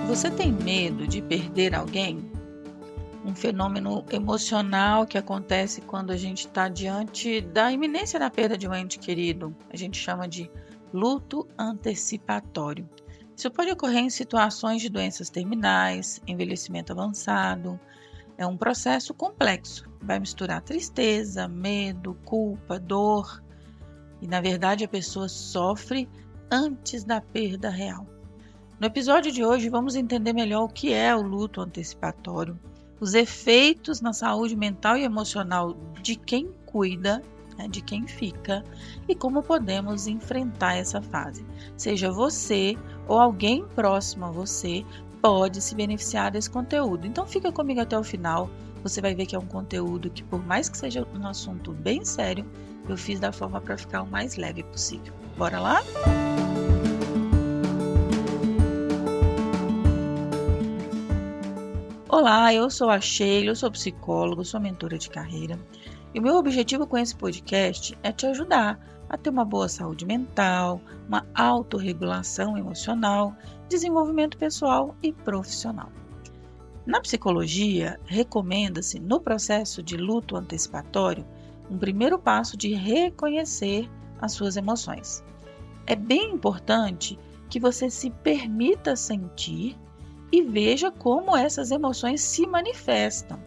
Você tem medo de perder alguém? Um fenômeno emocional que acontece quando a gente está diante da iminência da perda de um ente querido. A gente chama de luto antecipatório. Isso pode ocorrer em situações de doenças terminais, envelhecimento avançado. É um processo complexo. Vai misturar tristeza, medo, culpa, dor. E, na verdade, a pessoa sofre antes da perda real. No episódio de hoje, vamos entender melhor o que é o luto antecipatório, os efeitos na saúde mental e emocional de quem cuida, de quem fica, e como podemos enfrentar essa fase. Seja você ou alguém próximo a você pode se beneficiar desse conteúdo. Então fica comigo até o final, você vai ver que é um conteúdo que, por mais que seja um assunto bem sério, eu fiz da forma para ficar o mais leve possível. Bora lá? Olá, eu sou a Sheila, eu sou psicóloga, sou mentora de carreira e o meu objetivo com esse podcast é te ajudar a ter uma boa saúde mental, uma autorregulação emocional, desenvolvimento pessoal e profissional. Na psicologia, recomenda-se no processo de luto antecipatório um primeiro passo de reconhecer as suas emoções. É bem importante que você se permita sentir e veja como essas emoções se manifestam,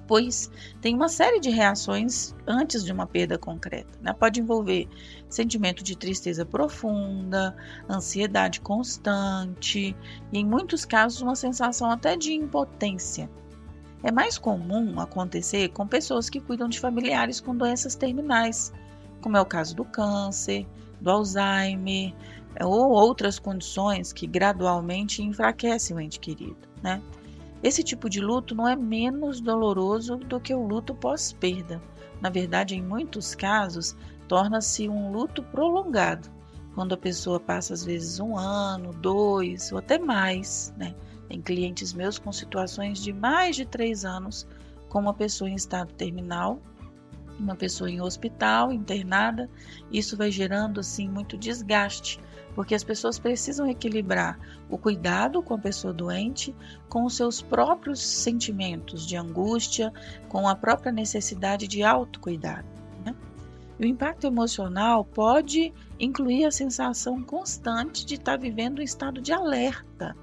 pois tem uma série de reações antes de uma perda concreta, né? Pode envolver sentimento de tristeza profunda, ansiedade constante e, em muitos casos, uma sensação até de impotência. É mais comum acontecer com pessoas que cuidam de familiares com doenças terminais, como é o caso do câncer, do Alzheimer, ou outras condições que gradualmente enfraquecem o ente querido, né? Esse tipo de luto não é menos doloroso do que o luto pós-perda. Na verdade, em muitos casos, torna-se um luto prolongado, quando a pessoa passa às vezes 1 ano, 2 ou até mais, né? Tem clientes meus com situações de mais de 3 anos, com uma pessoa em estado terminal, uma pessoa em hospital, internada. Isso vai gerando assim muito desgaste, porque as pessoas precisam equilibrar o cuidado com a pessoa doente com os seus próprios sentimentos de angústia, com a própria necessidade de autocuidado, né? E o impacto emocional pode incluir a sensação constante de estar vivendo um estado de alerta,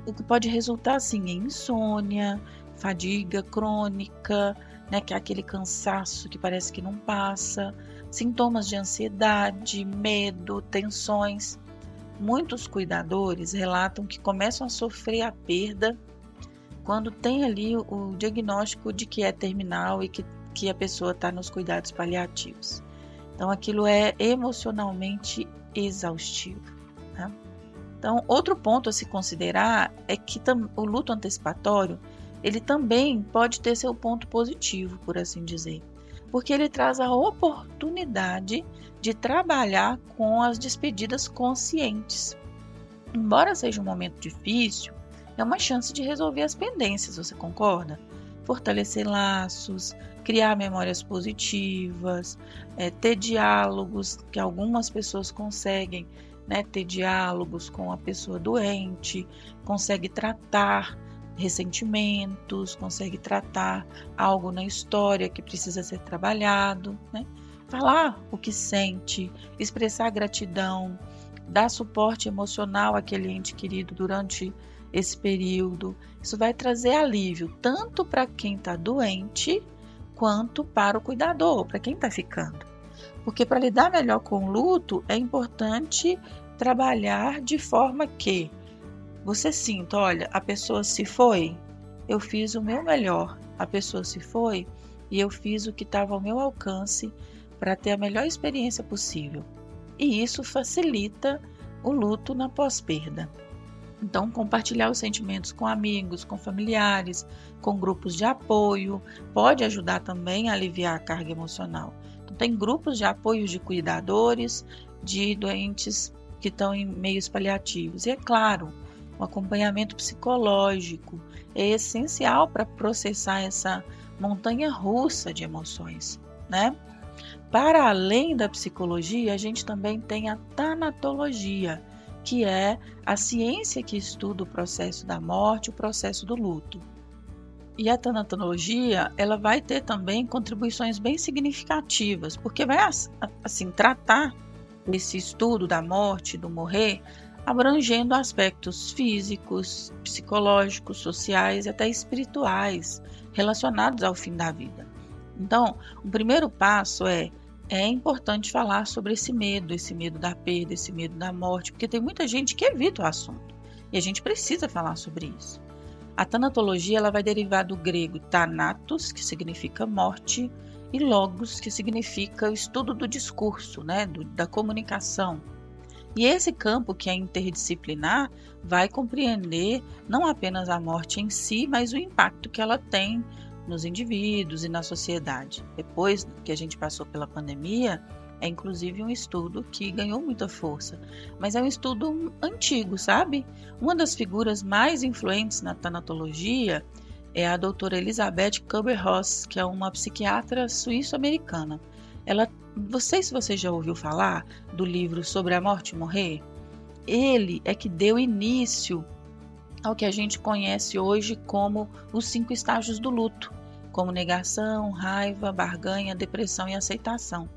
o que pode resultar assim em insônia, fadiga crônica, né, que é aquele cansaço que parece que não passa, sintomas de ansiedade, medo, tensões. Muitos cuidadores relatam que começam a sofrer a perda quando tem ali o diagnóstico de que é terminal e que a pessoa está nos cuidados paliativos. Então aquilo é emocionalmente exaustivo, né? Então, outro ponto a se considerar é que o luto antecipatório ele também pode ter seu ponto positivo, por assim dizer, porque ele traz a oportunidade de trabalhar com as despedidas conscientes. Embora seja um momento difícil, é uma chance de resolver as pendências, você concorda? Fortalecer laços, criar memórias positivas, ter diálogos, que algumas pessoas conseguem, né, ter diálogos com a pessoa doente, consegue tratar ressentimentos, consegue tratar algo na história que precisa ser trabalhado, né? Falar o que sente, expressar gratidão, dar suporte emocional àquele ente querido durante esse período. Isso vai trazer alívio tanto para quem está doente quanto para o cuidador, para quem está ficando. Porque para lidar melhor com o luto é importante trabalhar de forma que você sinta, olha, a pessoa se foi, eu fiz o meu melhor. A pessoa se foi e eu fiz o que estava ao meu alcance para ter a melhor experiência possível. E isso facilita o luto na pós-perda. Então, compartilhar os sentimentos com amigos, com familiares, com grupos de apoio, pode ajudar também a aliviar a carga emocional. Então, tem grupos de apoio de cuidadores, de doentes que estão em meios paliativos. E é claro, o acompanhamento psicológico é essencial para processar essa montanha russa de emoções, né? Para além da psicologia, a gente também tem a tanatologia, que é a ciência que estuda o processo da morte, o processo do luto. E a tanatologia, ela vai ter também contribuições bem significativas, porque vai assim tratar esse estudo da morte, do morrer, abrangendo aspectos físicos, psicológicos, sociais e até espirituais relacionados ao fim da vida. Então, o primeiro passo é importante falar sobre esse medo da perda, esse medo da morte, porque tem muita gente que evita o assunto e a gente precisa falar sobre isso. A tanatologia ela vai derivar do grego thanatos, que significa morte, e logos, que significa o estudo do discurso, né, da comunicação. E esse campo, que é interdisciplinar, vai compreender não apenas a morte em si, mas o impacto que ela tem nos indivíduos e na sociedade. Depois que a gente passou pela pandemia, é inclusive um estudo que ganhou muita força, mas é um estudo antigo, sabe? Uma das figuras mais influentes na tanatologia é a doutora Elizabeth Kübler-Ross, que é uma psiquiatra suíço-americana. Não sei se você já ouviu falar do livro Sobre a Morte e Morrer. Ele é que deu início ao que a gente conhece hoje como os 5 estágios do luto, como negação, raiva, barganha, depressão e aceitação.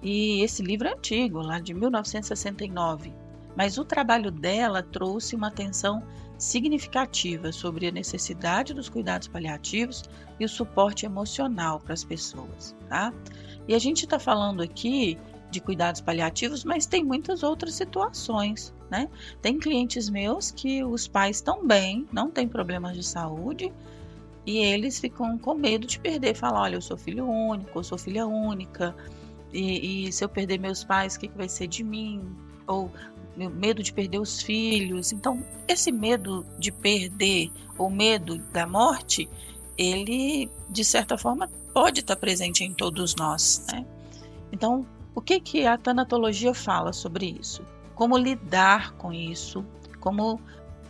E esse livro é antigo, lá de 1969, mas o trabalho dela trouxe uma atenção significativa sobre a necessidade dos cuidados paliativos e o suporte emocional para as pessoas, tá? E a gente está falando aqui de cuidados paliativos, mas tem muitas outras situações, né? Tem clientes meus que os pais estão bem, não têm problemas de saúde, e eles ficam com medo de perder, falar, olha, eu sou filho único, eu sou filha única, e se eu perder meus pais, o que vai ser de mim? Ou meu medo de perder os filhos. Então, esse medo de perder ou medo da morte, ele, de certa forma, pode estar presente em todos nós, né? Então, o que a tanatologia fala sobre isso? Como lidar com isso? Como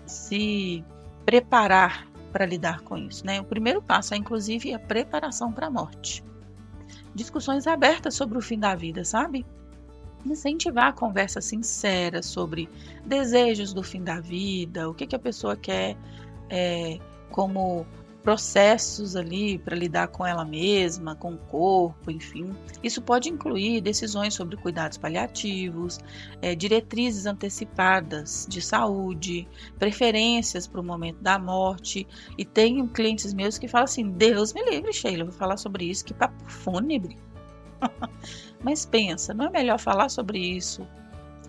se preparar para lidar com isso, né? O primeiro passo é, inclusive, a preparação para a morte. Discussões abertas sobre o fim da vida, sabe? Incentivar a conversa sincera sobre desejos do fim da vida, o que a pessoa quer como processos ali para lidar com ela mesma, com o corpo, enfim. Isso pode incluir decisões sobre cuidados paliativos, diretrizes antecipadas de saúde, preferências para o momento da morte. E tenho clientes meus que falam assim, Deus me livre, Sheila, eu vou falar sobre isso, que papo fúnebre. Mas pensa, não é melhor falar sobre isso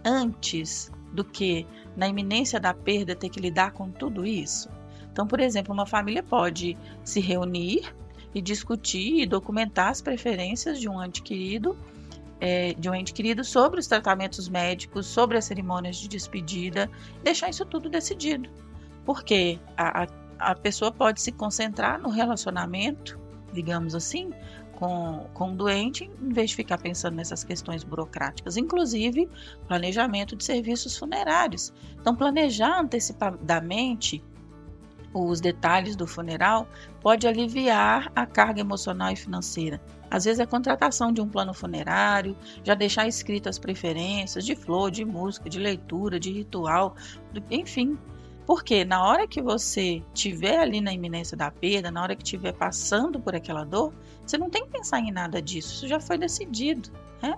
antes do que na iminência da perda ter que lidar com tudo isso? Então, por exemplo, uma família pode se reunir e discutir e documentar as preferências de um ente querido, sobre os tratamentos médicos, sobre as cerimônias de despedida, deixar isso tudo decidido. Porque a pessoa pode se concentrar no relacionamento, digamos assim, com o doente, em vez de ficar pensando nessas questões burocráticas, inclusive planejamento de serviços funerários. Então, planejar antecipadamente os detalhes do funeral pode aliviar a carga emocional e financeira. Às vezes a contratação de um plano funerário, já deixar escritas as preferências de flor, de música, de leitura, de ritual, enfim. Porque na hora que você estiver ali na iminência da perda, na hora que estiver passando por aquela dor, você não tem que pensar em nada disso, isso já foi decidido, né?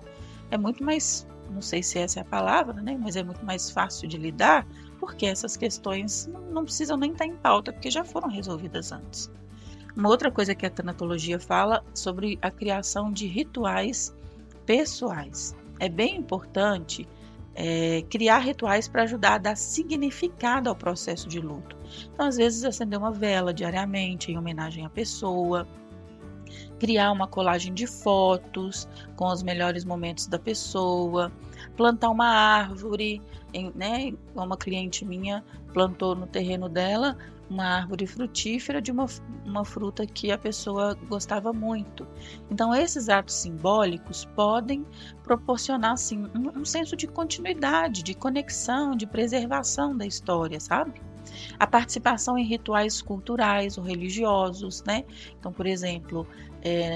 É muito mais, não sei se essa é a palavra, né? Mas é muito mais fácil de lidar, porque essas questões não precisam nem estar em pauta, porque já foram resolvidas antes. Uma outra coisa que a tanatologia fala sobre a criação de rituais pessoais. É bem importante criar rituais para ajudar a dar significado ao processo de luto. Então, às vezes, acender uma vela diariamente em homenagem à pessoa, criar uma colagem de fotos com os melhores momentos da pessoa, plantar uma árvore, né? Uma cliente minha plantou no terreno dela uma árvore frutífera de uma fruta que a pessoa gostava muito. Então, esses atos simbólicos podem proporcionar, assim, um senso de continuidade, de conexão, de preservação da história, sabe? A participação em rituais culturais ou religiosos, né? Então, por exemplo,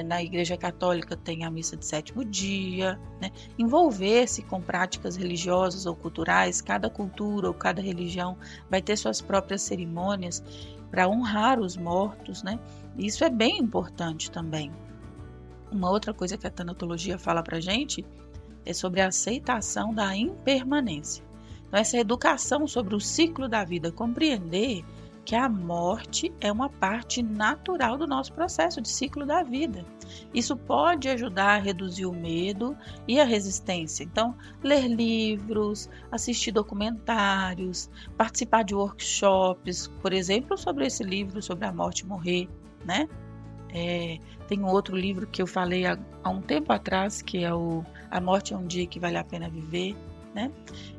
na Igreja Católica tem a missa de sétimo dia, né? Envolver-se com práticas religiosas ou culturais, cada cultura ou cada religião vai ter suas próprias cerimônias para honrar os mortos, né? Isso é bem importante também. Uma outra coisa que a tanatologia fala para a gente é sobre a aceitação da impermanência. Então, essa educação sobre o ciclo da vida, compreender que a morte é uma parte natural do nosso processo de ciclo da vida. Isso pode ajudar a reduzir o medo e a resistência. Então, ler livros, assistir documentários, participar de workshops, por exemplo, sobre esse livro, sobre a morte e morrer, né? Tem um outro livro que eu falei há um tempo atrás, que é A Morte é um Dia que Vale a Pena Viver, né?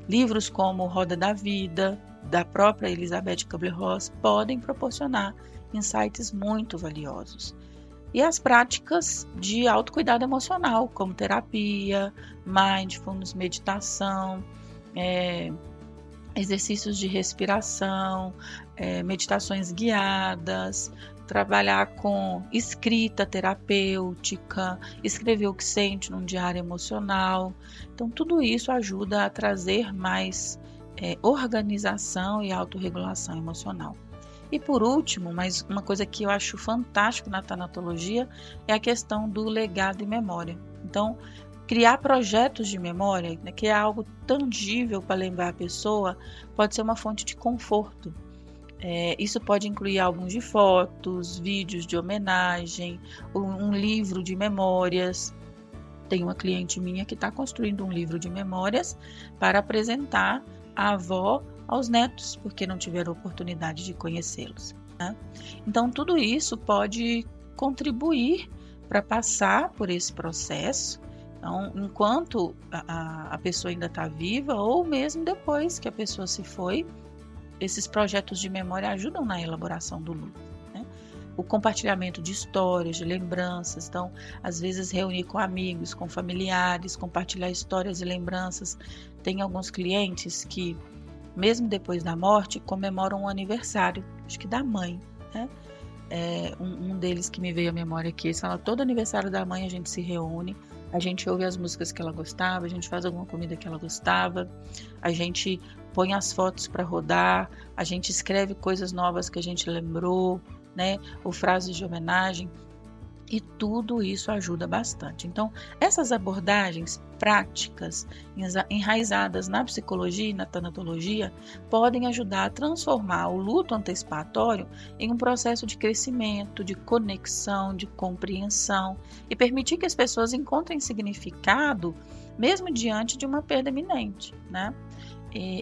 Livros como Roda da Vida, da própria Elizabeth Kubler-Ross, podem proporcionar insights muito valiosos. E as práticas de autocuidado emocional, como terapia, mindfulness, meditação, exercícios de respiração, meditações guiadas, trabalhar com escrita terapêutica, escrever o que sente num diário emocional. Então, tudo isso ajuda a trazer mais organização e autorregulação emocional. E por último, mas uma coisa que eu acho fantástico na tanatologia é a questão do legado e memória. Então, criar projetos de memória, né, que é algo tangível para lembrar a pessoa, pode ser uma fonte de conforto. Isso pode incluir álbuns de fotos, vídeos de homenagem, um livro de memórias. Tem uma cliente minha que está construindo um livro de memórias para apresentar a avó aos netos, porque não tiveram oportunidade de conhecê-los, né? Então, tudo isso pode contribuir para passar por esse processo. Então, enquanto a pessoa ainda está viva, ou mesmo depois que a pessoa se foi, esses projetos de memória ajudam na elaboração do luto, né? O compartilhamento de histórias, de lembranças. Então, às vezes reunir com amigos, com familiares, compartilhar histórias e lembranças. Tem alguns clientes que, mesmo depois da morte, comemoram um aniversário, acho que da mãe, né? Um deles que me veio à memória aqui, eles falam, todo aniversário da mãe a gente se reúne, a gente ouve as músicas que ela gostava, a gente faz alguma comida que ela gostava, a gente põe as fotos para rodar, a gente escreve coisas novas que a gente lembrou, né? Ou frases de homenagem, e tudo isso ajuda bastante. Então, essas abordagens práticas enraizadas na psicologia e na tanatologia podem ajudar a transformar o luto antecipatório em um processo de crescimento, de conexão, de compreensão e permitir que as pessoas encontrem significado mesmo diante de uma perda iminente, né?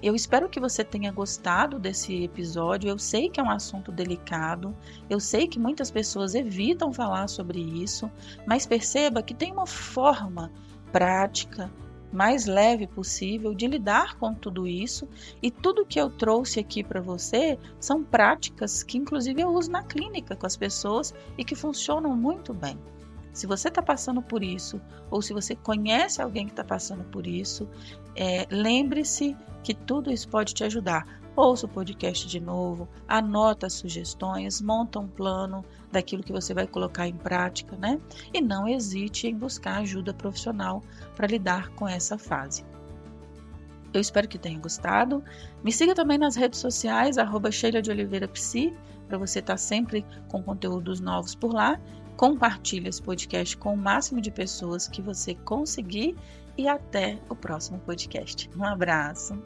Eu espero que você tenha gostado desse episódio. Eu sei que é um assunto delicado, eu sei que muitas pessoas evitam falar sobre isso, mas perceba que tem uma forma prática, mais leve possível de lidar com tudo isso, e tudo que eu trouxe aqui para você são práticas que inclusive eu uso na clínica com as pessoas e que funcionam muito bem. Se você está passando por isso, ou se você conhece alguém que está passando por isso, lembre-se que tudo isso pode te ajudar. Ouça o podcast de novo, anota as sugestões, monta um plano daquilo que você vai colocar em prática, né? E não hesite em buscar ajuda profissional para lidar com essa fase. Eu espero que tenha gostado. Me siga também nas redes sociais, @Sheila de Oliveira Psi, para você estar sempre com conteúdos novos por lá. Compartilhe esse podcast com o máximo de pessoas que você conseguir e até o próximo podcast. Um abraço!